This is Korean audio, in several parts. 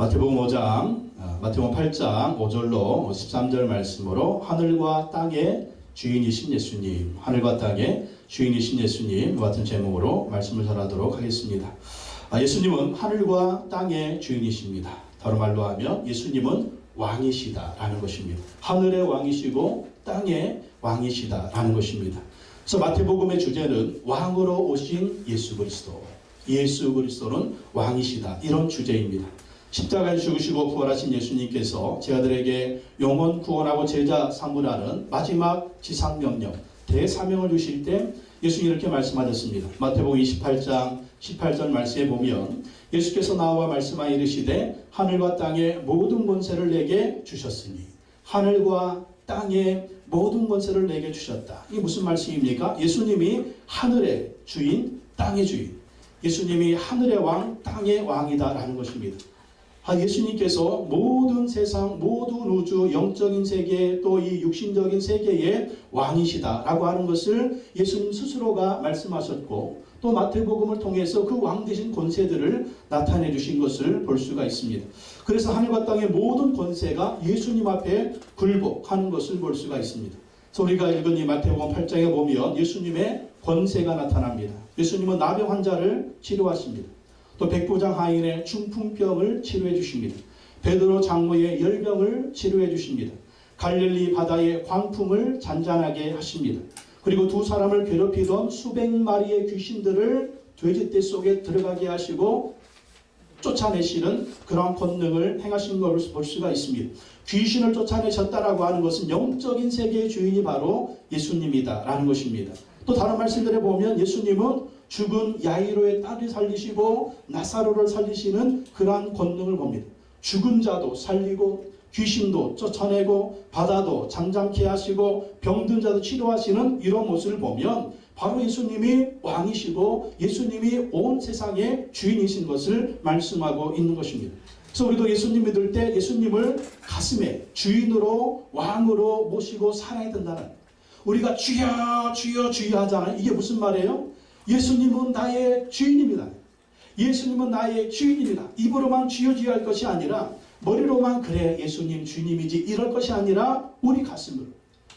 마태복음 5장, 마태복음 8장 5절로 13절 말씀으로 하늘과 땅의 주인이신 예수님, 하늘과 땅의 주인이신 예수님 같은 제목으로 말씀을 전하도록 하겠습니다. 예수님은 하늘과 땅의 주인이십니다. 다른 말로 하면 예수님은 왕이시다라는 것입니다. 하늘의 왕이시고 땅의 왕이시다라는 것입니다. 그래서 마태복음의 주제는 왕으로 오신 예수 그리스도, 예수 그리스도는 왕이시다, 이런 주제입니다. 십자가에 죽으시고 부활하신 예수님께서 제자들에게 영원 구원하고 제자 삼으라는 마지막 지상명령, 대사명을 주실 때 예수님이 이렇게 말씀하셨습니다. 마태복음 28장 18절 말씀에 보면 예수께서 나와 말씀하여 이르시되 하늘과 땅의 모든 권세를 내게 주셨으니, 하늘과 땅의 모든 권세를 내게 주셨다. 이게 무슨 말씀입니까? 예수님이 하늘의 주인, 땅의 주인, 예수님이 하늘의 왕, 땅의 왕이다라는 것입니다. 예수님께서 모든 세상, 모든 우주, 영적인 세계, 또 이 육신적인 세계의 왕이시다라고 하는 것을 예수님 스스로가 말씀하셨고, 또 마태복음을 통해서 그 왕 되신 권세들을 나타내 주신 것을 볼 수가 있습니다. 그래서 하늘과 땅의 모든 권세가 예수님 앞에 굴복하는 것을 볼 수가 있습니다. 그래서 우리가 읽은 이 마태복음 8장에 보면 예수님의 권세가 나타납니다. 예수님은 나병 환자를 치료하십니다. 또 백부장 하인의 중풍병을 치료해 주십니다. 베드로 장로의 열병을 치료해 주십니다. 갈릴리 바다의 광풍을 잔잔하게 하십니다. 그리고 두 사람을 괴롭히던 수백 마리의 귀신들을 돼지떼 속에 들어가게 하시고 쫓아내시는 그러한 권능을 행하신 것을 볼 수가 있습니다. 귀신을 쫓아내셨다라고 하는 것은 영적인 세계의 주인이 바로 예수님이다라는 것입니다. 또 다른 말씀들에 보면 예수님은 죽은 야이로의 딸을 살리시고 나사로를 살리시는 그러한 권능을 봅니다. 죽은 자도 살리고 귀신도 쫓아내고 바다도 잠잠케 하시고 병든 자도 치료하시는 이런 모습을 보면 바로 예수님이 왕이시고 예수님이 온 세상의 주인이신 것을 말씀하고 있는 것입니다. 그래서 우리도 예수님 믿을 때 예수님을 가슴에 주인으로 왕으로 모시고 살아야 된다는, 우리가 주여 주여 주여 하잖아요. 이게 무슨 말이에요? 예수님은 나의 주인입니다. 예수님은 나의 주인입니다. 입으로만 주여 주여 할 것이 아니라 머리로만 그래 예수님 주님이지 이럴 것이 아니라 우리 가슴으로,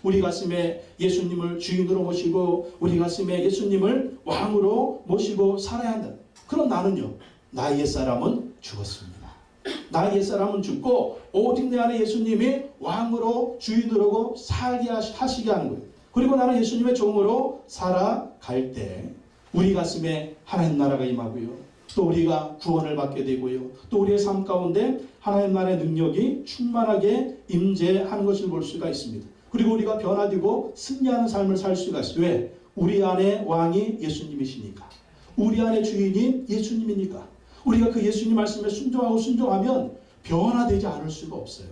우리 가슴에 예수님을 주인으로 모시고 우리 가슴에 예수님을 왕으로 모시고 살아야 한다. 그럼 나는요, 나의 옛사람은 죽었습니다. 나의 옛사람은 죽고 오직 내 안에 예수님이 왕으로 주인으로 살게 하시게 하는 거예요. 그리고 나는 예수님의 종으로 살아갈 때 우리 가슴에 하나님 나라가 임하고요, 또 우리가 구원을 받게 되고요, 또 우리의 삶 가운데 하나님 나라의 능력이 충만하게 임재하는 것을 볼 수가 있습니다. 그리고 우리가 변화되고 승리하는 삶을 살 수가 있어요. 왜? 우리 안에 왕이 예수님이시니까, 우리 안에 주인이 예수님이니까. 우리가 그 예수님 말씀에 순종하면 변화되지 않을 수가 없어요.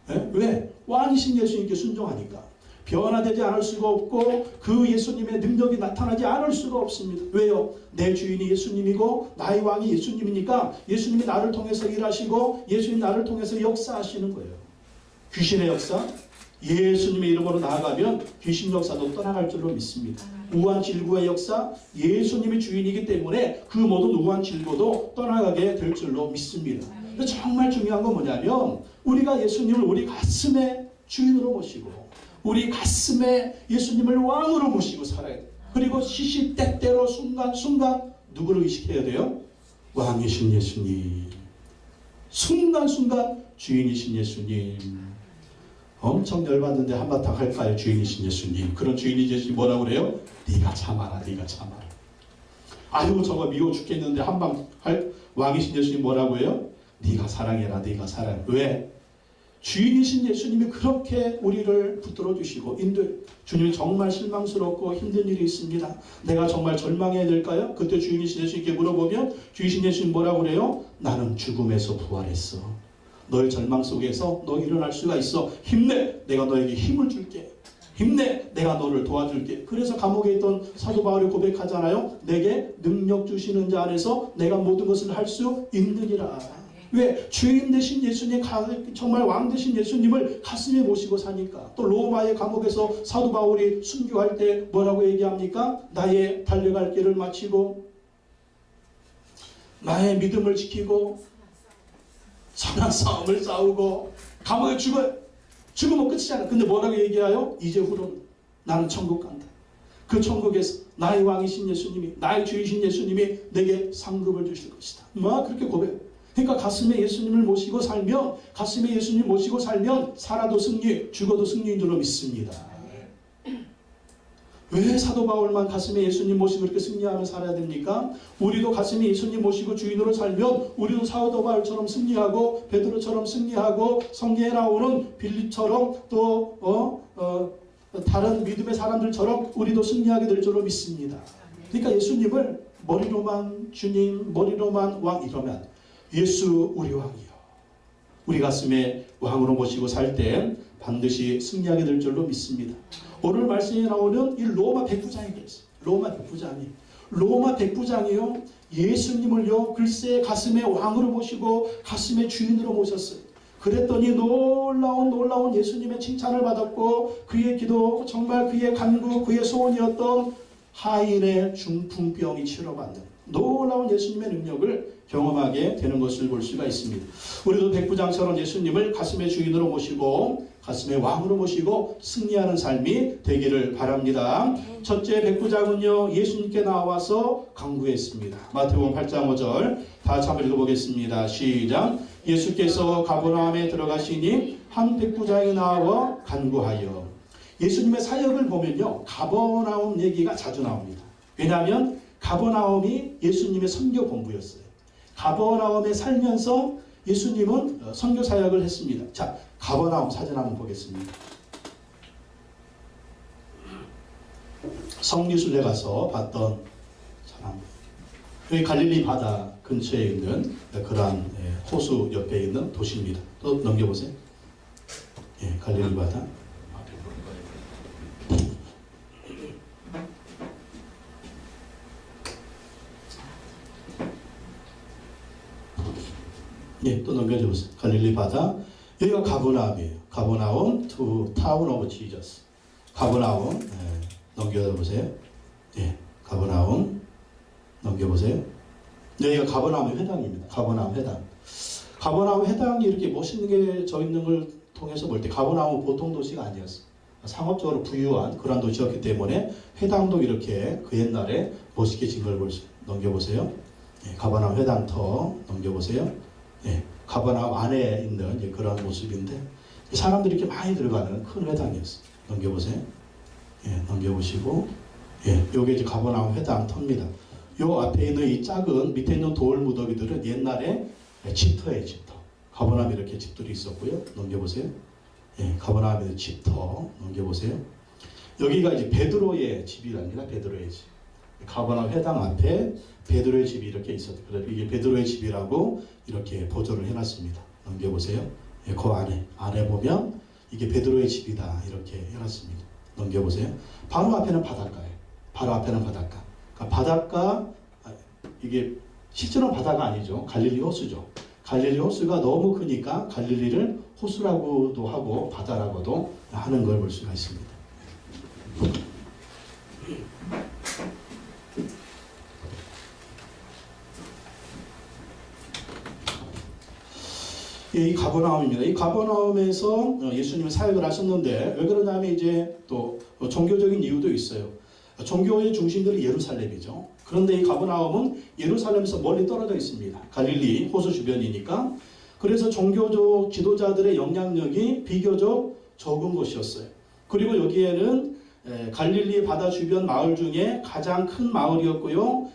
네? 왜? 왕이신 예수님께 순종하니까 변화되지 않을 수가 없고 그 예수님의 능력이 나타나지 않을 수가 없습니다. 왜요? 내 주인이 예수님이고 나의 왕이 예수님이니까 예수님이 나를 통해서 일하시고 예수님이 나를 통해서 역사하시는 거예요. 귀신의 역사, 예수님의 이름으로 나아가면 귀신 역사도 떠나갈 줄로 믿습니다. 우한 질고의 역사, 예수님이 주인이기 때문에 그 모든 우한 질고도 떠나가게 될 줄로 믿습니다. 정말 중요한 건 뭐냐면 우리가 예수님을 우리 가슴에 주인으로 모시고 우리 가슴에 예수님을 왕으로 모시고 살아야 돼요. 그리고 시시때때로 순간순간 누구를 의식해야 돼요? 왕이신 예수님, 순간순간 주인이신 예수님. 엄청 열받는데 한바탕 할까요? 주인이신 예수님. 그런 주인이신 예수님 뭐라고 그래요? 네가 참아라, 네가 참아라. 아유 저거 미워 죽겠는데 한방 할 왕이신 예수님 뭐라고 해요? 네가 사랑해라, 네가 사랑해. 왜? 주인이신 예수님이 그렇게 우리를 붙들어 주시고 주님 정말 실망스럽고 힘든 일이 있습니다. 내가 정말 절망해야 될까요? 그때 주인이신 예수님께 물어보면 주인이신 예수님 뭐라고 그래요? 나는 죽음에서 부활했어. 너의 절망 속에서 너 일어날 수가 있어. 힘내, 내가 너에게 힘을 줄게. 힘내, 내가 너를 도와줄게. 그래서 감옥에 있던 사도 바울이 고백하잖아요. 내게 능력 주시는 자 안에서 내가 모든 것을 할 수 있느니라. 왜? 주인 되신 예수님, 정말 왕 되신 예수님을 가슴에 모시고 사니까. 또 로마의 감옥에서 사도 바울이 순교할 때 뭐라고 얘기합니까? 나의 달려갈 길을 마치고 나의 믿음을 지키고 난 싸움을 싸우고 감옥에 죽으면 끝이잖아. 근데 뭐라고 얘기해요? 이제 후로는 나는 천국 간다. 그 천국에서 나의 왕이신 예수님이, 나의 주이신 예수님이 내게 상급을 주실 것이다. 막 그렇게 고백해요. 그러니까 가슴에 예수님을 모시고 살면, 가슴에 예수님 모시고 살면 살아도 승리, 죽어도 승리인 줄로 믿습니다. 왜 사도 바울만 가슴에 예수님 모시고 그렇게 승리하며 살아야 됩니까? 우리도 가슴에 예수님 모시고 주인으로 살면 우리도 사도 바울처럼 승리하고 베드로처럼 승리하고 성경에 나오는 빌립처럼 또 다른 믿음의 사람들처럼 우리도 승리하게 될 줄로 믿습니다. 그러니까 예수님을 머리로만 주님, 머리로만 왕 이러면 예수 우리 왕이요. 우리 가슴에 왕으로 모시고 살 때 반드시 승리하게 될 줄로 믿습니다. 오늘 말씀에 나오는 이 로마 백부장이 그랬어요. 로마 백부장이요. 예수님을요. 글쎄 가슴에 왕으로 모시고 가슴에 주인으로 모셨어요. 그랬더니 놀라운 예수님의 칭찬을 받았고 그의 기도, 정말 그의 간구, 그의 소원이었던 하인의 중풍병이 치료받는 놀라운 예수님의 능력을 경험하게 되는 것을 볼 수가 있습니다. 우리도 백부장처럼 예수님을 가슴의 주인으로 모시고 가슴의 왕으로 모시고 승리하는 삶이 되기를 바랍니다. 첫째 백부장은요, 예수님께 나와서 간구했습니다. 마태복음 8장 5절 다 같이 한번 읽어보겠습니다. 시작. 예수께서 가버나움에 들어가시니 한 백부장이 나와 간구하여. 예수님의 사역을 보면요, 가버나움 얘기가 자주 나옵니다. 왜냐하면 가버나움이 예수님의 선교 본부였어요. 가버나움에 살면서 예수님은 선교 사역을 했습니다. 자, 가버나움 사진 한번 보겠습니다. 성리순례 가서 봤던 사람. 여기 갈릴리 바다 근처에 있는 그러한 호수 옆에 있는 도시입니다. 또 넘겨보세요. 예, 갈릴리 바다. 예, 또 넘겨주세요. 갈릴리 바다. 여기가 가버나움이에요. 가버나움 to town of Jesus. 가버나움. 넘겨보세요. 예, 가버나움. 넘겨보세요. 여기가 가버나움 회당입니다. 가버나움 회당. 가버나움 회당이 이렇게 멋있는 게 져 있는 걸 통해서 볼 때 가버나움은 보통 도시가 아니었어요. 상업적으로 부유한 그런 도시였기 때문에 회당도 이렇게 그 옛날에 멋있게 진 걸 볼 수. 넘겨보세요. 예, 가버나움 회당터 넘겨보세요. 예, 가버나움 안에 있는 그런 모습인데 사람들이 이렇게 많이 들어가는 큰 회당이었어요. 넘겨보세요. 예, 넘겨보시고 예, 요게 이제 가버나움 회당 터입니다. 요 앞에 있는 이 작은 밑에 있는 돌 무더기들은 옛날에 집터예요, 집터. 가버나움에 이렇게 집들이 있었고요. 넘겨보세요. 예, 가버나움에 집터. 넘겨보세요. 여기가 이제 베드로의 집이랍니다. 베드로의 집. 가버나움 회당 앞에 베드로의 집이 이렇게 있었어요. 그래서 이게 베드로의 집이라고 이렇게 보존을 해놨습니다. 넘겨보세요. 예, 그 안에 보면 이게 베드로의 집이다 이렇게 해놨습니다. 넘겨보세요. 바로 앞에는 바닷가예요. 바로 앞에는 바닷가. 그러니까 바닷가, 이게 실제로는 바다가 아니죠. 갈릴리 호수죠. 갈릴리 호수가 너무 크니까 갈릴리를 호수라고도 하고 바다라고도 하는 걸 볼 수가 있습니다. 이 가버나움입니다. 이 가버나움에서 예수님은 사역을 하셨는데 왜 그러냐면 이제 또 종교적인 이유도 있어요. 종교의 중심들이 예루살렘이죠. 그런데 이 가버나움은 예루살렘에서 멀리 떨어져 있습니다. 갈릴리 호수 주변이니까. 그래서 종교적 지도자들의 영향력이 비교적 적은 곳이었어요. 그리고 여기에는 갈릴리 바다 주변 마을 중에 가장 큰 마을이었고요.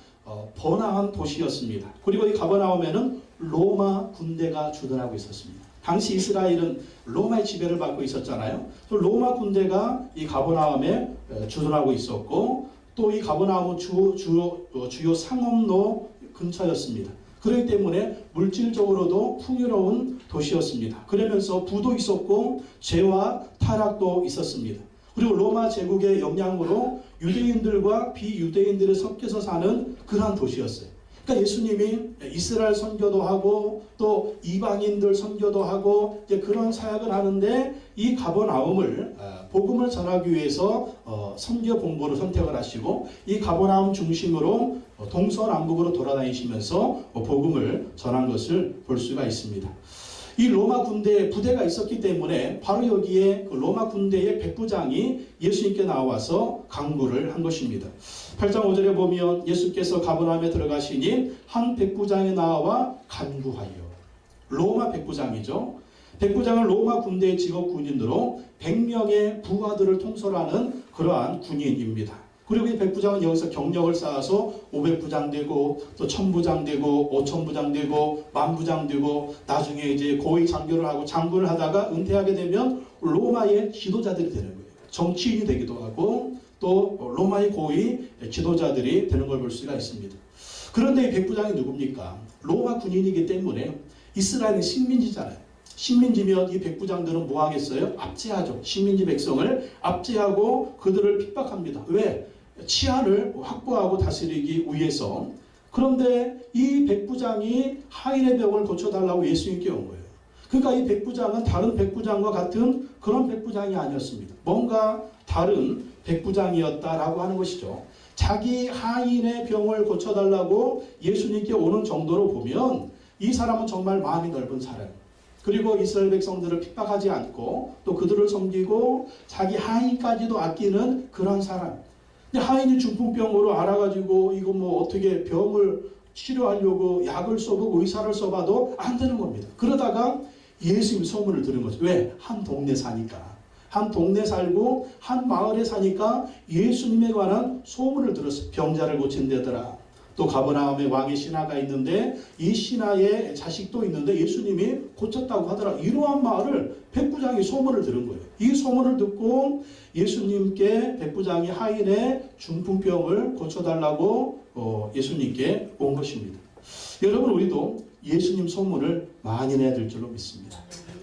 번화한 도시였습니다. 그리고 이 가버나움에는 로마 군대가 주둔하고 있었습니다. 당시 이스라엘은 로마의 지배를 받고 있었잖아요. 로마 군대가 이 가버나움에 주둔하고 있었고 또 이 가버나움은 주요 상업로 근처였습니다. 그렇기 때문에 물질적으로도 풍요로운 도시였습니다. 그러면서 부도 있었고 죄와 타락도 있었습니다. 그리고 로마 제국의 영향으로 유대인들과 비유대인들이 섞여서 사는 그러한 도시였어요. 그러니까 예수님이 이스라엘 선교도 하고 또 이방인들 선교도 하고 이제 그런 사역을 하는데 이 가버나움을 복음을 전하기 위해서 선교 본부로 선택을 하시고 이 가버나움 중심으로 동서남북으로 돌아다니시면서 복음을 전한 것을 볼 수가 있습니다. 이 로마 군대에 부대가 있었기 때문에 바로 여기에 그 로마 군대의 백부장이 예수님께 나와서 강구를 한 것입니다. 8장 5절에 보면 예수께서 가버나움에 들어가시니 한 백부장이 나와 간구하여. 로마 백부장이죠. 백부장은 로마 군대의 직업 군인으로 100명의 부하들을 통솔하는 그러한 군인입니다. 그리고 이 백부장은 여기서 경력을 쌓아서 500부장 되고 또 1000부장 되고 5000부장 되고 10,000부장 되고 나중에 이제 고위 장교를 하고 장군을 하다가 은퇴하게 되면 로마의 지도자들이 되는 거예요. 정치인이 되기도 하고 또 로마의 고위 지도자들이 되는 걸 볼 수가 있습니다. 그런데 이 백부장이 누굽니까? 로마 군인이기 때문에 이스라엘은 식민지잖아요. 식민지면 이 백부장들은 뭐 하겠어요? 압제하죠. 식민지 백성을 압제하고 그들을 핍박합니다. 왜? 치안을 확보하고 다스리기 위해서. 그런데 이 백부장이 하인의 병을 고쳐달라고 예수님께 온 거예요. 그러니까 이 백부장은 다른 백부장과 같은 그런 백부장이 아니었습니다. 뭔가 다른 백부장이었다라고 하는 것이죠. 자기 하인의 병을 고쳐달라고 예수님께 오는 정도로 보면 이 사람은 정말 마음이 넓은 사람. 그리고 이스라엘 백성들을 핍박하지 않고 또 그들을 섬기고 자기 하인까지도 아끼는 그런 사람. 근데 하인이 중풍병으로 알아가지고 이거 뭐 어떻게 병을 치료하려고 약을 써보고 의사를 써봐도 안 되는 겁니다. 그러다가 예수님 소문을 들은 거죠. 왜? 한 동네 사니까. 한 동네 살고 한 마을에 사니까 예수님에 관한 소문을 들었어요. 병자를 고친다더라. 또 가버나움에 왕의 신하가 있는데 이 신하의 자식도 있는데 예수님이 고쳤다고 하더라. 이러한 말을 백부장이 소문을 들은 거예요. 이 소문을 듣고 예수님께 백부장이 하인의 중풍병을 고쳐달라고 예수님께 온 것입니다. 여러분, 우리도 예수님 소문을 많이 내야 될 줄로 믿습니다.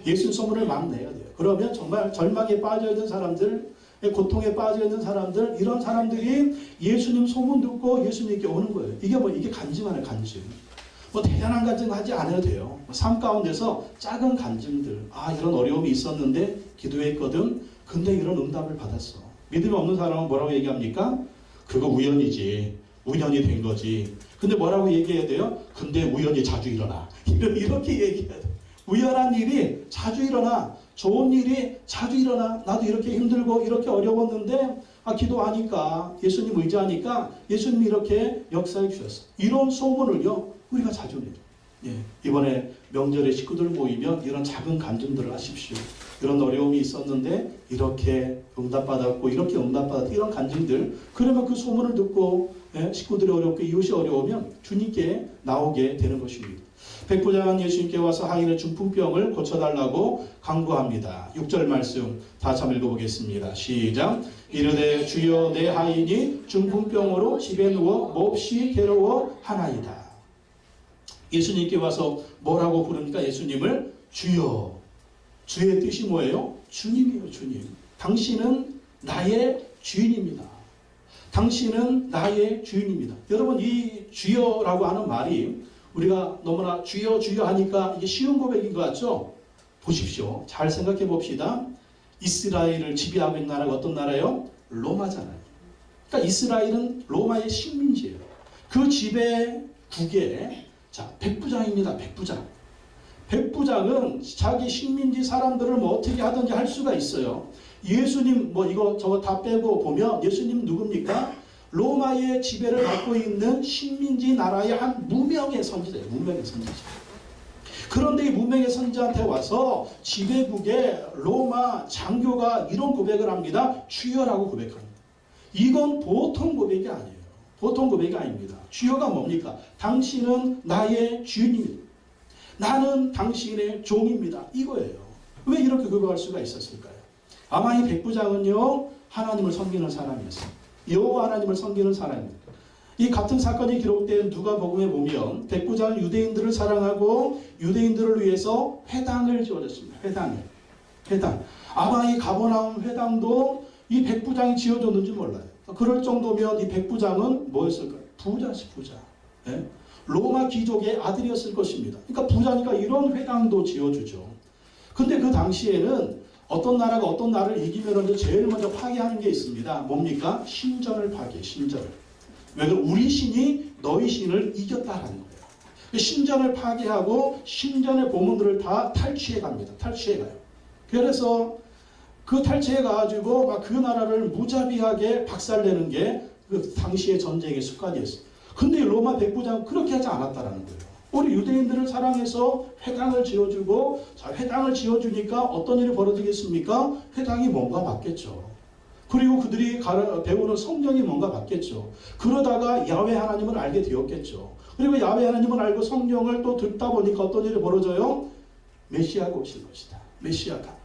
예수님 소문을 막 내야 돼요. 그러면 정말 절망에 빠져있는 사람들, 고통에 빠져있는 사람들, 이런 사람들이 예수님 소문 듣고 예수님께 오는 거예요. 이게 간증하는 간증. 뭐 대단한 간증 하지 않아도 돼요. 삶 가운데서 작은 간증들. 이런 어려움이 있었는데 기도했거든. 근데 이런 응답을 받았어. 믿음이 없는 사람은 뭐라고 얘기합니까? 그거 우연이지. 우연이 된 거지. 근데 뭐라고 얘기해야 돼요? 근데 우연이 자주 일어나. 이렇게 얘기해야 돼. 우연한 일이 자주 일어나. 좋은 일이 자주 일어나. 나도 이렇게 힘들고 이렇게 어려웠는데 기도하니까 예수님 의지하니까 예수님이 이렇게 역사해 주셨어. 이런 소문을요 우리가 자주 내요. 이번에 명절에 식구들 모이면 이런 작은 간증들을 하십시오. 이런 어려움이 있었는데 이렇게 응답받았고 이렇게 응답받았고 이런 간증들. 그러면 그 소문을 듣고 식구들이 어렵고 이웃이 어려우면 주님께 나오게 되는 것입니다. 백부장은 예수님께 와서 하인의 중풍병을 고쳐달라고 간구합니다. 6절 말씀 다시 한번 읽어보겠습니다. 시작. 이르되 주여 내 하인이 중풍병으로 집에 누워 몹시 괴로워 하나이다. 예수님께 와서 뭐라고 부릅니까? 예수님을 주여. 주의 뜻이 뭐예요? 주님이에요. 주님. 당신은 나의 주인입니다. 당신은 나의 주인입니다. 여러분, 이 주여라고 하는 말이 우리가 너무나 주여 주여 하니까 이게 쉬운 고백인 것 같죠? 보십시오. 잘 생각해 봅시다. 이스라엘을 지배하고 있는 나라가 어떤 나라예요? 로마잖아요. 그러니까 이스라엘은 로마의 식민지예요. 그 지배국에 백부장입니다. 백부장. 백부장은 자기 식민지 사람들을 뭐 어떻게 하든지 할 수가 있어요. 예수님 뭐 이거 저거 다 빼고 보면 예수님 누굽니까? 로마의 지배를 받고 있는 식민지 나라의 한 무명의 선지자예요. 무명의 선지자. 그런데 이 무명의 선지자한테 와서 지배국의 로마 장교가 이런 고백을 합니다. 주여라고 고백합니다. 이건 보통 고백이 아니에요. 보통 고백이 아닙니다. 주여가 뭡니까? 당신은 나의 주인입니다. 나는 당신의 종입니다. 이거예요. 왜 이렇게 고백할 수가 있었을까요? 아마 이 백부장은요 하나님을 섬기는 사람이었어요. 여호와 하나님을 섬기는 사람입니다. 이 같은 사건이 기록된 누가복음에 보면 백부장은 유대인들을 사랑하고 유대인들을 위해서 회당을 지어줬습니다. 회당. 아마 이 가버나움 회당도 이 백부장이 지어줬는지 몰라요. 그럴 정도면 이 백부장은 뭐였을까요? 부자지, 부자. 로마 귀족의 아들이었을 것입니다. 그러니까 부자니까 이런 회당도 지어주죠. 근데 그 당시에는 어떤 나라가 어떤 나라를 이기면 제일 먼저 파괴하는 게 있습니다. 뭡니까? 신전을 파괴해, 신전을. 왜? 우리 신이 너희 신을 이겼다라는 거예요. 신전을 파괴하고 신전의 보물들을 다 탈취해 갑니다. 탈취해 가요. 그래서 그 탈취해 가지고 막 그 나라를 무자비하게 박살내는 게 그 당시의 전쟁의 습관이었어요. 근데 로마 백부장은 그렇게 하지 않았다라는 거예요. 우리 유대인들을 사랑해서 회당을 지어주고, 자, 회당을 지어주니까 어떤 일이 벌어지겠습니까? 회당이 뭔가 맞겠죠. 그리고 그들이 배우는 성경이 뭔가 맞겠죠. 그러다가 야훼 하나님을 알게 되었겠죠. 그리고 야훼 하나님을 알고 성경을 또 듣다 보니까 어떤 일이 벌어져요? 메시아가 오실 것이다. 메시아가.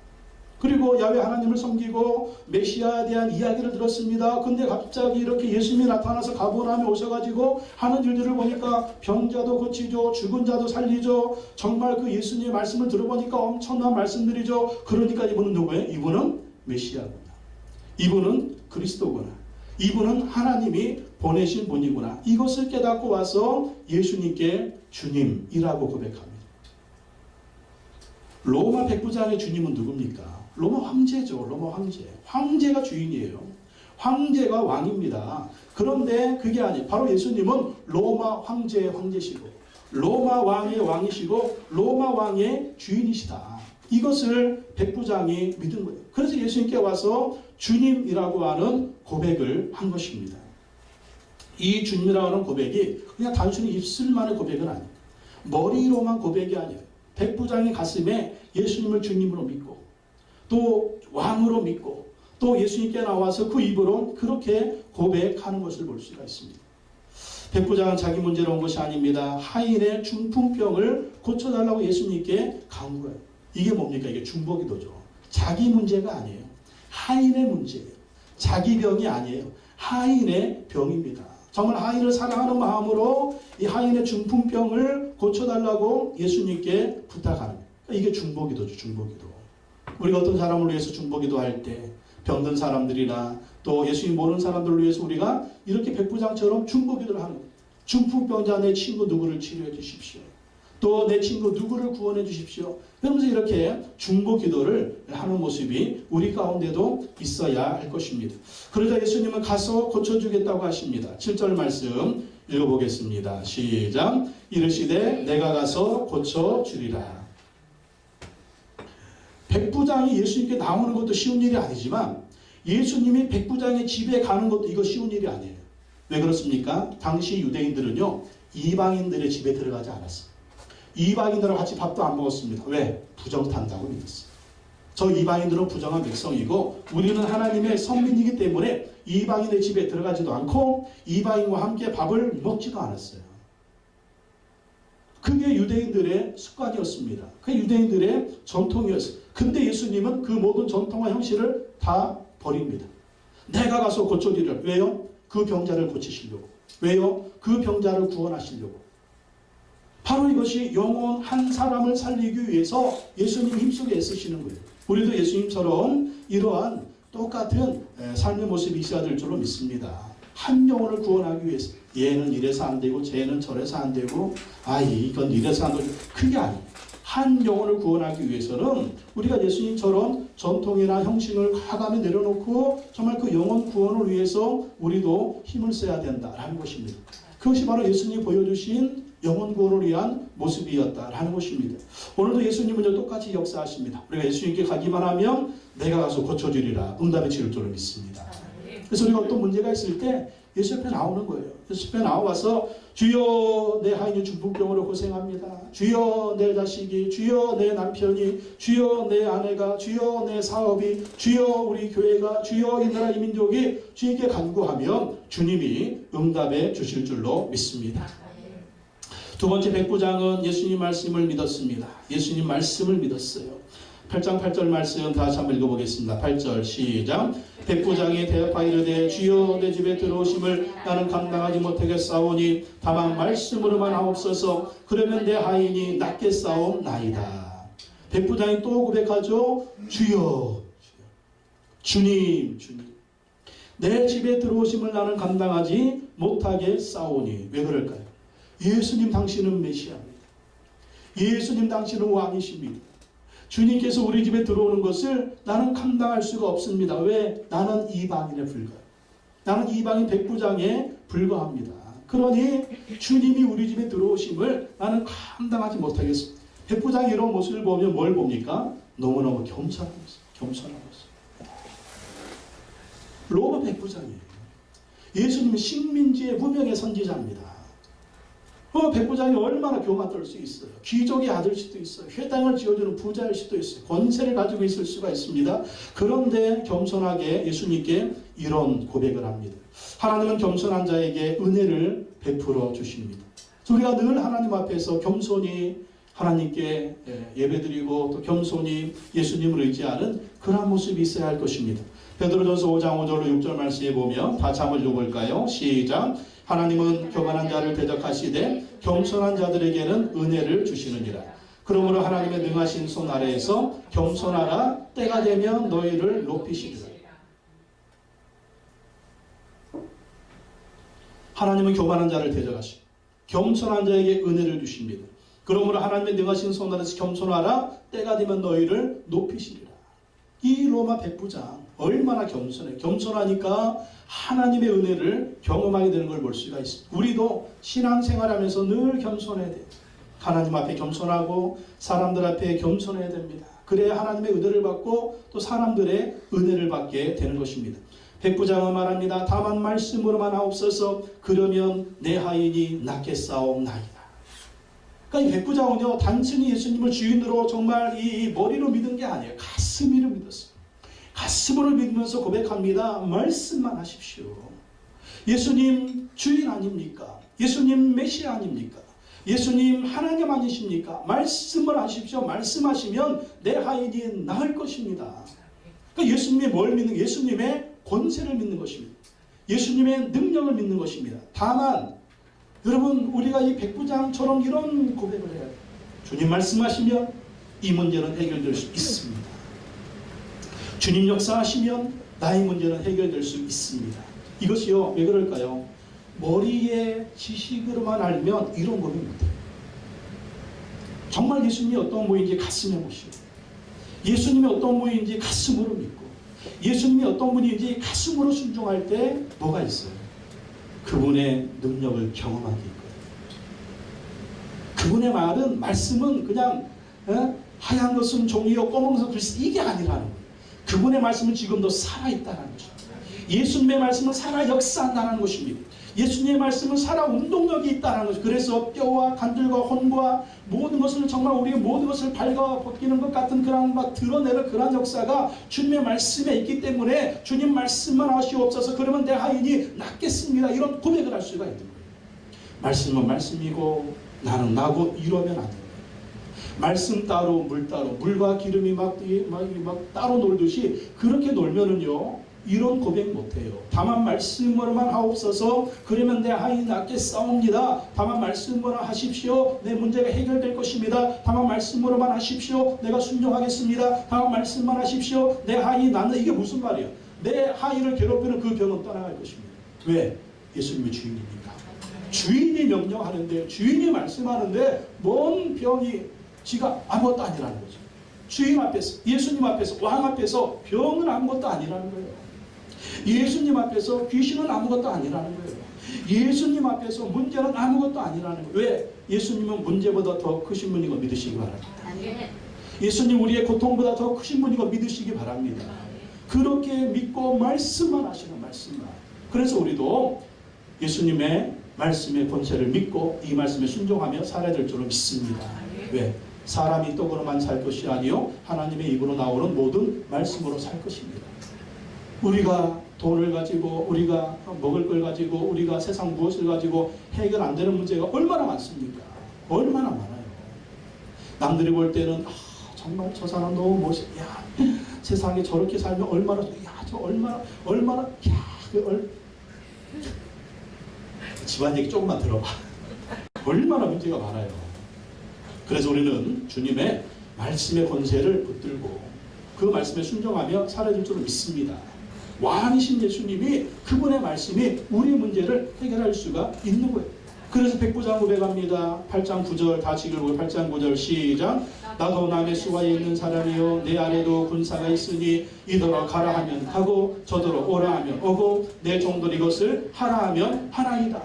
그리고 야훼 하나님을 섬기고 메시아에 대한 이야기를 들었습니다. 근데 갑자기 이렇게 예수님이 나타나서 가버나움에 오셔가지고 하는 일들을 보니까 병자도 고치죠. 죽은 자도 살리죠. 정말 그 예수님의 말씀을 들어보니까 엄청난 말씀들이죠. 그러니까 이분은 누구예요? 이분은 메시아구나. 이분은 그리스도구나. 이분은 하나님이 보내신 분이구나. 이것을 깨닫고 와서 예수님께 주님이라고 고백합니다. 로마 백부장의 주님은 누굽니까? 로마 황제죠. 로마 황제. 황제가 주인이에요. 황제가 왕입니다. 그런데 그게 아니에요. 바로 예수님은 로마 황제의 황제시고 로마 왕의 왕이시고 로마 왕의 주인이시다. 이것을 백부장이 믿은 거예요. 그래서 예수님께 와서 주님이라고 하는 고백을 한 것입니다. 이 주님이라고 하는 고백이 그냥 단순히 입술만의 고백은 아니에요. 머리로만 고백이 아니에요. 백부장의 가슴에 예수님을 주님으로 믿고 또 왕으로 믿고 또 예수님께 나와서 그 입으로 그렇게 고백하는 것을 볼 수가 있습니다. 백부장은 자기 문제로 온 것이 아닙니다. 하인의 중풍병을 고쳐달라고 예수님께 간구해요. 이게 뭡니까? 이게 중보기도죠. 자기 문제가 아니에요. 하인의 문제예요. 자기 병이 아니에요. 하인의 병입니다. 정말 하인을 사랑하는 마음으로 이 하인의 중풍병을 고쳐달라고 예수님께 부탁하는 거예요. 이게 중보기도죠. 중보기도. 우리가 어떤 사람을 위해서 중보기도 할 때 병든 사람들이나 또 예수님 모르는 사람들을 위해서 우리가 이렇게 백부장처럼 중보기도를 하는 거예요. 중풍병자 내 친구 누구를 치료해 주십시오. 또 내 친구 누구를 구원해 주십시오. 그러면서 이렇게 중보기도를 하는 모습이 우리 가운데도 있어야 할 것입니다. 그러자 예수님은 가서 고쳐주겠다고 하십니다. 7절 말씀 읽어보겠습니다. 시작. 이르시되 내가 가서 고쳐주리라. 백부장이 예수님께 나오는 것도 쉬운 일이 아니지만 예수님이 백부장의 집에 가는 것도 이거 쉬운 일이 아니에요. 왜 그렇습니까? 당시 유대인들은요 이방인들의 집에 들어가지 않았어요. 이방인들과 같이 밥도 안 먹었습니다. 왜? 부정 탄다고 믿었어요. 저 이방인들은 부정한 백성이고 우리는 하나님의 선민이기 때문에 이방인의 집에 들어가지도 않고 이방인과 함께 밥을 먹지도 않았어요. 그게 유대인들의 습관이었습니다. 그게 유대인들의 전통이었어요. 근데 예수님은 그 모든 전통과 형식을 다 버립니다. 내가 가서 고쳐드리라. 왜요? 그 병자를 고치시려고. 왜요? 그 병자를 구원하시려고. 바로 이것이 영혼 한 사람을 살리기 위해서 예수님 힘쓰게 애쓰시는 거예요. 우리도 예수님처럼 이러한 똑같은 삶의 모습이 있어야 될 줄로 믿습니다. 한 영혼을 구원하기 위해서 얘는 이래서 안 되고 쟤는 저래서 안 되고 이건 이래서 안 되고 그게 아니에요. 한 영혼을 구원하기 위해서는 우리가 예수님처럼 전통이나 형식을 과감히 내려놓고 정말 그 영혼 구원을 위해서 우리도 힘을 써야 된다라는 것입니다. 그것이 바로 예수님이 보여주신 영혼 구원을 위한 모습이었다라는 것입니다. 오늘도 예수님은 똑같이 역사하십니다. 우리가 예수님께 가기만 하면 내가 가서 고쳐주리라 응답의 치를 줄로 믿습니다. 그래서 우리가 어떤 문제가 있을 때 예수 옆에 나오는 거예요. 예수 옆에 나와서 주여 내 하인이 중풍병으로 고생합니다. 주여 내 자식이, 주여 내 남편이, 주여 내 아내가, 주여 내 사업이, 주여 우리 교회가, 주여 이 나라 이 민족이 주님께 간구하면 주님이 응답해 주실 줄로 믿습니다. 두 번째 백부장은 예수님 말씀을 믿었습니다. 예수님 말씀을 믿었어요. 8장 8절 말씀 다시 한번 읽어보겠습니다. 8절 시작. 백부장이 대답하여 이르되 주여 내 집에 들어오심을 나는 감당하지 못하겠사오니 다만 말씀으로만 하옵소서. 그러면 내 하인이 낫겠사옵나이다. 백부장이 또 고백하죠. 주여, 주님, 주님. 내 집에 들어오심을 나는 감당하지 못하겠사오니. 왜 그럴까요? 예수님 당신은 메시아입니다. 예수님 당신은 왕이십니다. 주님께서 우리 집에 들어오는 것을 나는 감당할 수가 없습니다. 왜? 나는 이방인에 불과해요. 나는 이방인 백부장에 불과합니다. 그러니 주님이 우리 집에 들어오심을 나는 감당하지 못하겠어. 백부장이 이런 모습을 보면 뭘 봅니까? 너무너무 겸손한 모습. 겸손한 모습. 로마 백부장이에요. 예수님은 식민지의 무명의 선지자입니다. 백부장이 얼마나 교만 떨 수 있어요. 귀족의 아들 수도 있어요. 회당을 지어주는 부자일 수도 있어요. 권세를 가지고 있을 수가 있습니다. 그런데 겸손하게 예수님께 이런 고백을 합니다. 하나님은 겸손한 자에게 은혜를 베풀어 주십니다. 우리가 늘 하나님 앞에서 겸손히 하나님께 예배드리고 또 겸손히 예수님을 의지하는 그런 모습이 있어야 할 것입니다. 베드로전서 5장 5절로 6절 말씀에 보면 다 한번 읽어볼까요? 시작. 하나님은 교만한 자를 대적하시되 겸손한 자들에게는 은혜를 주시느니라. 그러므로 하나님의 능하신 손 아래에서 겸손하라. 때가 되면 너희를 높이시리라. 하나님은 교만한 자를 대적하시고 겸손한 자에게 은혜를 주십니다. 그러므로 하나님의 능하신 손 아래에서 겸손하라. 때가 되면 너희를 높이시리라. 이 로마 백부장 얼마나 겸손해. 겸손하니까 하나님의 은혜를 경험하게 되는 걸 볼 수가 있습니다. 우리도 신앙생활하면서 늘 겸손해야 돼요. 하나님 앞에 겸손하고 사람들 앞에 겸손해야 됩니다. 그래야 하나님의 은혜를 받고 또 사람들의 은혜를 받게 되는 것입니다. 백부장은 말합니다. 다만 말씀으로만 하옵소서. 그러면 내 하인이 낫겠사옵나이다. 그러니까 이 백부장은요, 단순히 예수님을 주인으로 정말 이 머리로 믿은 게 아니에요. 가슴으로 믿었어요. 가슴으로 믿으면서 고백합니다. 말씀만 하십시오. 예수님 주인 아닙니까? 예수님 메시아 아닙니까? 예수님 하나님 아니십니까? 말씀을 하십시오. 말씀하시면 내 하인이 나을 것입니다. 그러니까 예수님의 뭘 믿는? 예수님의 권세를 믿는 것입니다. 예수님의 능력을 믿는 것입니다. 다만 여러분, 우리가 이 백부장처럼 이런 고백을 해야 돼요. 주님 말씀하시면 이 문제는 해결될 수 있습니다. 주님 역사하시면 나의 문제는 해결될 수 있습니다. 이것이요, 왜 그럴까요? 머리에 지식으로만 알면 이런 고백 못해요. 정말 예수님이 어떤 분인지 가슴에 모시고, 예수님이 어떤 분인지 가슴으로 믿고, 예수님이 어떤 분인지 가슴으로 순종할 때 뭐가 있어요? 그분의 능력을 경험하게 있거든요. 그분의 말은, 말씀은 그냥 하얀 것은 종이요 검은 것은 글씨, 이게 아니라는 거예요. 그분의 말씀은 지금도 살아있다는 거죠. 예수님의 말씀은 살아 역사한다는 것입니다. 예수님의 말씀은 살아 운동력이 있다는 거죠. 그래서 뼈와 간들과 혼과 모든 것을, 정말 우리의 모든 것을 발가 벗기는 것 같은 그런 막 드러내는 그런 역사가 주님의 말씀에 있기 때문에 주님 말씀만 하시옵소서. 그러면 내 하인이 낫겠습니다. 이런 고백을 할 수가 있는 거예요. 말씀은 말씀이고 나는 나고 이러면 안 돼요. 말씀 따로 물 따로, 물과 기름이 막 따로 놀듯이 그렇게 놀면은요, 이런 고백 못해요. 다만 말씀으로만 하옵소서. 그러면 내 하인이 낫겠사옵니다. 다만 말씀으로만 하십시오. 내 문제가 해결될 것입니다. 다만 말씀으로만 하십시오. 내가 순종하겠습니다. 다만 말씀만 하십시오. 내 하인이 낫는, 이게 무슨 말이에요? 내 하인을 괴롭히는 그 병은 떠나갈 것입니다. 왜? 예수님이 주인이니까. 주인이 명령하는데, 주인이 말씀하는데 뭔 병이 지가 아무것도 아니라는 거죠. 주인 앞에서, 예수님 앞에서, 왕 앞에서 병은 아무것도 아니라는 거예요. 예수님 앞에서 귀신은 아무것도 아니라는 거예요. 예수님 앞에서 문제는 아무것도 아니라는 거예요. 왜? 예수님은 문제보다 더 크신 분인 거 믿으시기 바랍니다. 예수님 우리의 고통보다 더 크신 분인 거 믿으시기 바랍니다. 그렇게 믿고 말씀만 하시는, 말씀만. 그래서 우리도 예수님의 말씀의 권세를 믿고 이 말씀에 순종하며 살아야 될 줄을 믿습니다. 왜? 사람이 떡으로만 살 것이 아니요 하나님의 입으로 나오는 모든 말씀으로 살 것입니다. 우리가 돈을 가지고, 우리가 먹을 걸 가지고, 우리가 세상 무엇을 가지고 해결 안 되는 문제가 얼마나 많습니까? 얼마나 많아요. 남들이 볼 때는 정말 저 사람 너무 멋있, 야, 세상에 저렇게 살면 얼마나, 야, 저 얼마나, 야, 집안 얘기 조금만 들어봐. 얼마나 문제가 많아요. 그래서 우리는 주님의 말씀의 권세를 붙들고 그 말씀에 순종하며 살아줄 줄을 믿습니다. 왕이신 예수님이, 그분의 말씀이 우리의 문제를 해결할 수가 있는 거예요. 그래서 백부장 고백합니다. 8장 9절 다시 읽고 8장 9절 시작. 나도 남의 수하에 있는 사람이요 내 아래도 군사가 있으니 이더러 가라 하면 가고 저더러 오라 하면 오고 내 종들이 이것을 하라 하면 하나이다.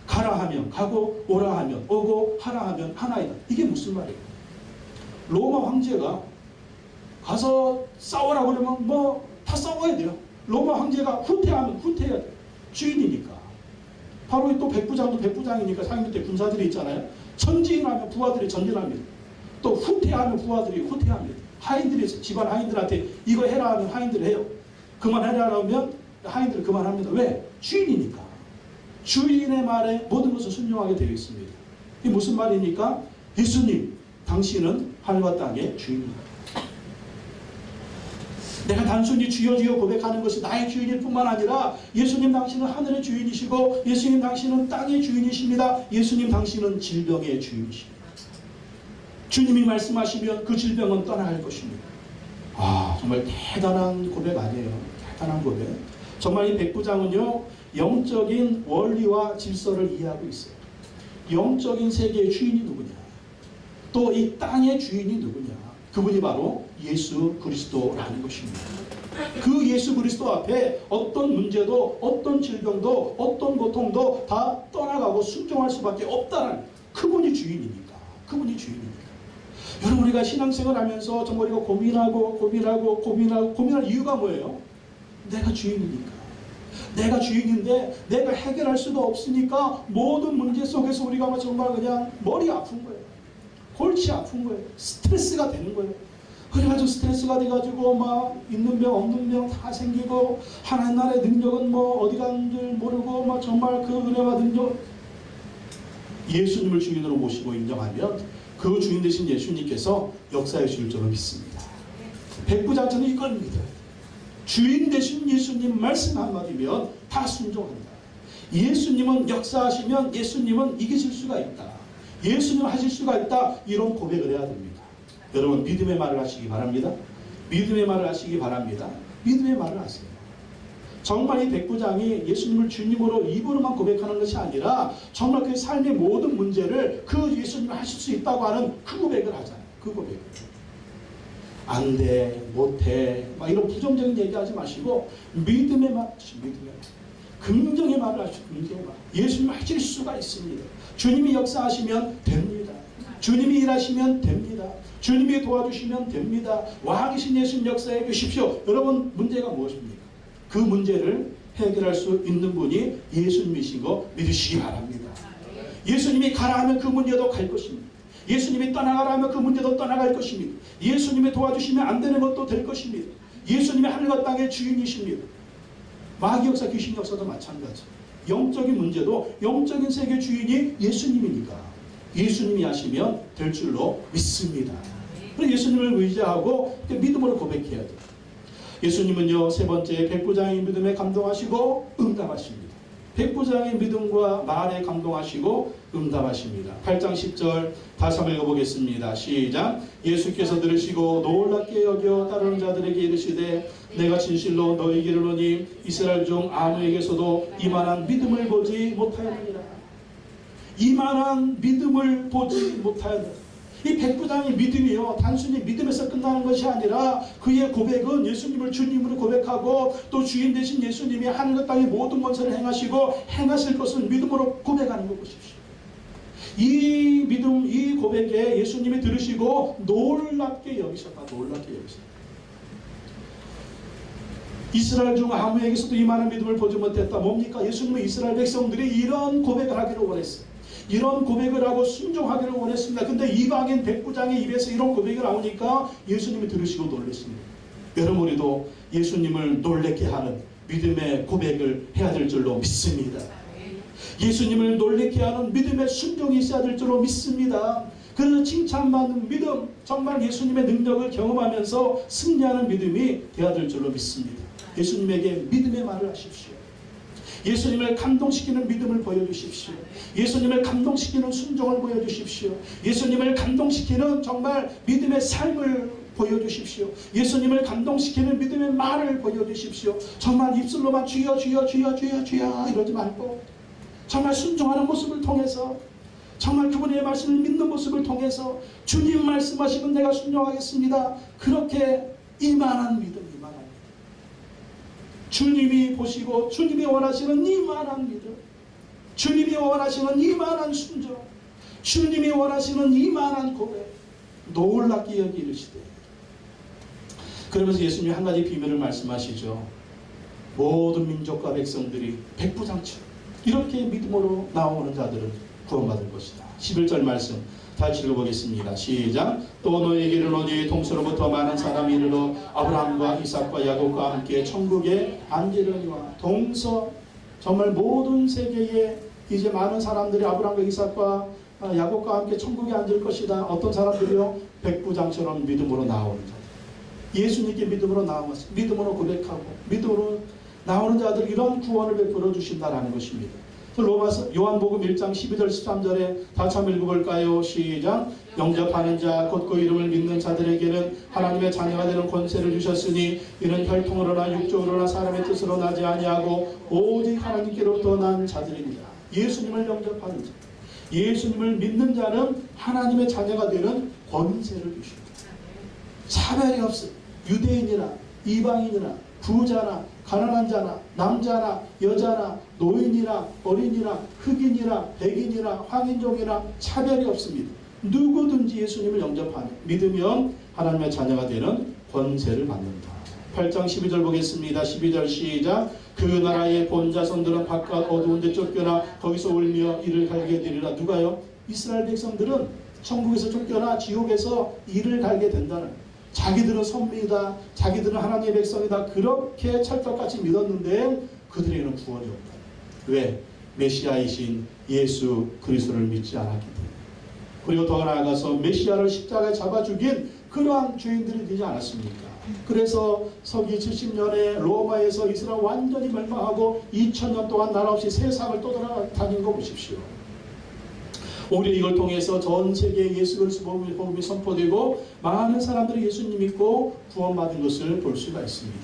가라 하면 가고 오라 하면 오고 하라 하면 하나이다. 이게 무슨 말이에요? 로마 황제가 가서 싸우라고 그러면 뭐 다 싸워야 돼요. 로마 황제가 후퇴하면 후퇴해야 돼요. 주인이니까. 바로 또 백부장도 백부장이니까 상임 밑에 군사들이 있잖아요. 전진하면 부하들이 전진합니다. 또 후퇴하면 부하들이 후퇴합니다. 하인들이 집안 하인들한테 이거 해라 하면 하인들이 해요. 그만해라 하면 하인들이 그만합니다. 왜? 주인이니까. 주인의 말에 모든 것을 순종하게 되어 있습니다. 이게 무슨 말이니까? 예수님, 당신은 하늘과 땅의 주인입니다. 내가 단순히 주여 주여 고백하는 것이 나의 주인일 뿐만 아니라 예수님 당신은 하늘의 주인이시고 예수님 당신은 땅의 주인이십니다. 예수님 당신은 질병의 주인이십니다. 주님이 말씀하시면 그 질병은 떠나갈 것입니다. 정말 대단한 고백 아니에요. 대단한 고백. 정말 이 백부장은요, 영적인 원리와 질서를 이해하고 있어요. 영적인 세계의 주인이 누구냐? 또 이 땅의 주인이 누구냐? 그분이 바로 예수 그리스도라는 것입니다. 그 예수 그리스도 앞에 어떤 문제도 어떤 질병도 어떤 고통도 다 떠나가고 순종할 수밖에 없다는 그분이 주인이니까. 그분이 주인이니까. 여러분, 우리가 신앙생활 하면서 정말 우리가 고민할 이유가 뭐예요? 내가 주인이니까. 내가 주인인데 내가 해결할 수도 없으니까 모든 문제 속에서 우리가 정말 그냥 머리 아픈 거예요. 골치 아픈 거예요. 스트레스가 되는 거예요. 그래가지고 스트레스가 돼가지고 막 있는 병 없는 병 다 생기고 하나님 나라의 능력은 뭐 어디 가는 줄 모르고 막 정말 그 은혜와 능력, 예수님을 주인으로 모시고 인정하면 그 주인 되신 예수님께서 역사해 주실 줄로 믿습니다. 백부장처는 이걸 믿어요. 주인 되신 예수님 말씀 한마디면 다 순종한다. 예수님은 역사하시면 예수님은 이기실 수가 있다. 예수님 하실 수가 있다. 이런 고백을 해야 됩니다. 여러분, 믿음의 말을 하시기 바랍니다. 믿음의 말을 하시기 바랍니다. 믿음의 말을 하세요. 정말 이 백부장이 예수님을 주님으로 입으로만 고백하는 것이 아니라 정말 그 삶의 모든 문제를 그 예수님이 하실 수 있다고 하는 그 고백을 하잖아요. 그 고백을. 안 돼, 못해, 막 이런 부정적인 얘기하지 마시고 믿음의 말 하시고, 믿음의 말. 긍정의 말을 하시고, 긍정의 말. 예수님 하실 수가 있습니다. 주님이 역사하시면 됩니다. 주님이 일하시면 됩니다. 주님이 도와주시면 됩니다. 왕이신 예수님 역사해 주십시오. 여러분, 문제가 무엇입니까? 그 문제를 해결할 수 있는 분이 예수님이신 거 믿으시기 바랍니다. 예수님이 가라 하면 그 문제도 갈 것입니다. 예수님이 떠나가라 하면 그 문제도 떠나갈 것입니다. 예수님이 도와주시면 안 되는 것도 될 것입니다. 예수님이 하늘과 땅의 주인이십니다. 마귀 역사, 귀신 역사도 마찬가지. 영적인 문제도 영적인 세계 주인이 예수님이니까 예수님이 하시면 될 줄로 믿습니다. 그래서 예수님을 의지하고 믿음으로 고백해야 돼요. 예수님은요, 세 번째 백부장의 믿음에 감동하시고 응답하십니다. 백부장의 믿음과 말에 감동하시고 응답하십니다. 8장 10절 다시 한번 읽어보겠습니다. 시작. 예수께서 들으시고 놀랍게 여겨 따르는 자들에게 이르시되 내가 진실로 너희에게 이르노니 이스라엘 중 아무에게서도 이만한 믿음을 보지 못하였느니라. 이만한 믿음을 보지 못하였느니라. 이 백부장의 믿음이요, 단순히 믿음에서 끝나는 것이 아니라 그의 고백은 예수님을 주님으로 고백하고 또 주인 되신 예수님이 하늘과 땅의 모든 권세를 행하시고 행하실 것을 믿음으로 고백하는 것 보십시오. 이 믿음, 이 고백에 예수님이 들으시고 놀랍게 여기셨다. 놀랍게 여기셨다. 이스라엘 중 아무에게서도 이만한 믿음을 보지 못했다. 뭡니까? 예수님은 이스라엘 백성들이 이런 고백을 하기를 원했어요. 이런 고백을 하고 순종하기를 원했습니다. 근데 이방인 백부장의 입에서 이런 고백이 나오니까 예수님이 들으시고 놀랐습니다. 여러분, 우리도 예수님을 놀랍게 하는 믿음의 고백을 해야 될 줄로 믿습니다. 예수님을 놀랍게 하는 믿음의 순종이 있어야 될 줄로 믿습니다. 그래서 칭찬받는 믿음, 정말 예수님의 능력을 경험하면서 승리하는 믿음이 되어야 될 줄로 믿습니다. 예수님에게 믿음의 말을 하십시오. 예수님을 감동시키는 믿음을 보여주십시오. 예수님을 감동시키는 순종을 보여주십시오. 예수님을 감동시키는 정말 믿음의 삶을 보여주십시오. 예수님을 감동시키는 믿음의 말을 보여주십시오. 정말 입술로만 주여 주여 주여 주여 주여 이러지 말고 정말 순종하는 모습을 통해서, 정말 그분의 말씀을 믿는 모습을 통해서 주님 말씀하시면 내가 순종하겠습니다. 그렇게 이만한 믿음, 이만한 믿음. 주님이 보시고 주님이 원하시는 이만한 믿음. 주님이 원하시는 이만한 순종, 주님이 원하시는 이만한 고백, 놀랍게 여기 이르시되. 그러면서 예수님이 한 가지 비밀을 말씀하시죠. 모든 민족과 백성들이 백부장처럼 이렇게 믿음으로 나오는 자들은 구원받을 것이다. 11절 말씀 다시 읽어보겠습니다. 시작. 또 너에게 이르노니 동서로부터 많은 사람이 이르러 아브라함과 이삭과 야곱과 함께 천국에 앉으려니와. 동서, 정말 모든 세계에 이제 많은 사람들이 아브라함과 이삭과 야곱과 함께 천국에 앉을 것이다. 어떤 사람들이요? 백부장처럼 믿음으로 나오는 자들. 예수님께 믿음으로 나와서 믿음으로 고백하고 믿음으로 나오는 자들, 이런 구원을 베풀어 주신다라는 것입니다. 로마서 요한복음 1장 12절 13절에 다시 한번 읽어볼까요? 시작. 영접하는 자 곧 그 이름을 믿는 자들에게는 하나님의 자녀가 되는 권세를 주셨으니 이는 혈통으로나 육적으로나 사람의 뜻으로 나지 아니하고 오직 하나님께로부터 난 자들입니다. 예수님을 영접하는 자, 예수님을 믿는 자는 하나님의 자녀가 되는 권세를 주십니다. 차별이 없어. 유대인이나 이방인이나 부자나 가난한 자나 남자나 여자나 노인이나 어린이나 흑인이나 백인이나 황인종이나 차별이 없습니다. 누구든지 예수님을 영접하며 믿으면 하나님의 자녀가 되는 권세를 받는다. 8장 12절 보겠습니다. 12절 시작. 그 나라의 본자손들은 바깥 어두운 데 쫓겨나 거기서 울며 이를 갈게 되리라. 누가요? 이스라엘 백성들은 천국에서 쫓겨나 지옥에서 이를 갈게 된다는, 자기들은 선미이다, 자기들은 하나님의 백성이다, 그렇게 찰떡같이 믿었는데 그들에게는 구원이 없다. 왜? 메시아이신 예수 그리스도를 믿지 않았기 때문에. 그리고 더 나아가서 메시아를 십자가에 잡아 죽인 그러한 죄인들이 되지 않았습니까? 그래서 서기 70년에 로마에서 이스라엘 완전히 멸망하고 2000년 동안 나라 없이 세상을 떠돌아다닌 거 보십시오. 오히려 이걸 통해서 전 세계에 예수 그리스도 복음이 선포되고 많은 사람들이 예수님 믿고 구원받은 것을 볼 수가 있습니다.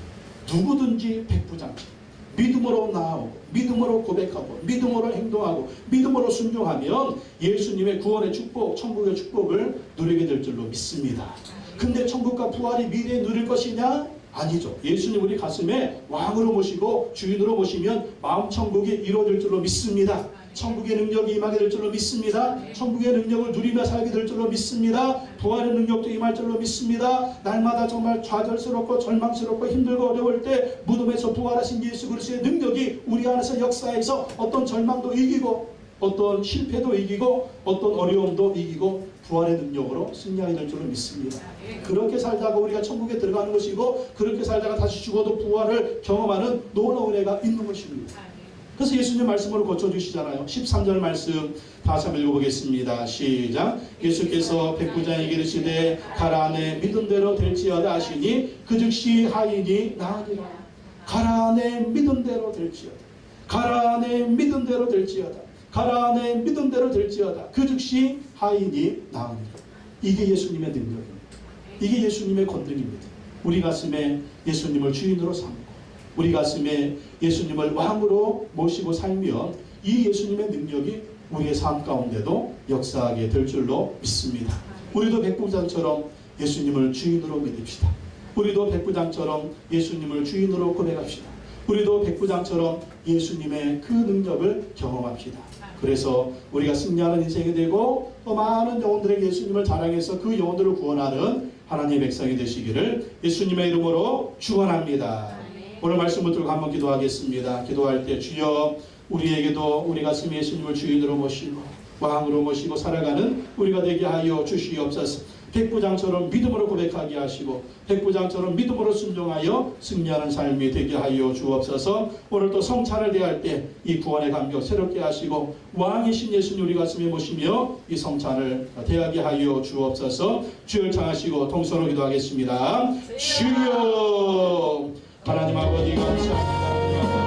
누구든지 백부장처럼 믿음으로 나아오고 믿음으로 고백하고 믿음으로 행동하고 믿음으로 순종하면 예수님의 구원의 축복, 천국의 축복을 누리게 될 줄로 믿습니다. 근데 천국과 부활이 미래에 누릴 것이냐? 아니죠. 예수님 우리 가슴에 왕으로 모시고 주인으로 모시면 마음 천국이 이루어질 줄로 믿습니다. 천국의 능력이 임하게 될 줄로 믿습니다. 천국의 능력을 누리며 살게 될 줄로 믿습니다. 부활의 능력도 임할 줄로 믿습니다. 날마다 정말 좌절스럽고 절망스럽고 힘들고 어려울 때 무덤에서 부활하신 예수 그리스도의 능력이 우리 안에서 역사해서 어떤 절망도 이기고 어떤 실패도 이기고 어떤 어려움도 이기고 부활의 능력으로 승리하게 될 줄로 믿습니다. 그렇게 살다가 우리가 천국에 들어가는 것이고 그렇게 살다가 다시 죽어도 부활을 경험하는 놀라운 은혜가 있는 것입니다. 그래서 예수님 말씀으로 고쳐주시잖아요. 13절 말씀 다시 한번 읽어보겠습니다. 시작. 예수께서 백부장에게 이르시되 가라 내 믿은 대로 될지어다 하시니 그 즉시 하인이 나으니라. 가라 내 믿은 대로 될지어다. 가라 내 믿은 대로 될지어다. 가라 내 믿은 대로 될지어다. 그 즉시 하인이 나으니라. 이게 예수님의 능력입니다. 이게 예수님의 권능입니다. 우리 가슴에 예수님을 주인으로 삼고 우리 가슴에 예수님을 왕으로 모시고 살면 이 예수님의 능력이 우리의 삶 가운데도 역사하게 될 줄로 믿습니다. 우리도 백부장처럼 예수님을 주인으로 믿읍시다. 우리도 백부장처럼 예수님을 주인으로 고백합시다. 우리도 백부장처럼 예수님의 그 능력을 경험합시다. 그래서 우리가 승리하는 인생이 되고 또 많은 영혼들에게 예수님을 자랑해서 그 영혼들을 구원하는 하나님의 백성이 되시기를 예수님의 이름으로 축원합니다. 오늘 말씀 붙들고 한번 기도하겠습니다. 기도할 때 주여 우리에게도 우리 가슴에 예수님을 주인으로 모시고 왕으로 모시고 살아가는 우리가 되게 하여 주시옵소서. 백부장처럼 믿음으로 고백하게 하시고 백부장처럼 믿음으로 순종하여 승리하는 삶이 되게 하여 주옵소서. 오늘 또 성찬을 대할 때 이 구원의 감격 새롭게 하시고 왕이신 예수님 우리 가슴에 모시며 이 성찬을 대하게 하여 주옵소서. 주를 청하시고 통성으로 기도하겠습니다. 주여 하나님 아버지 감사합니다.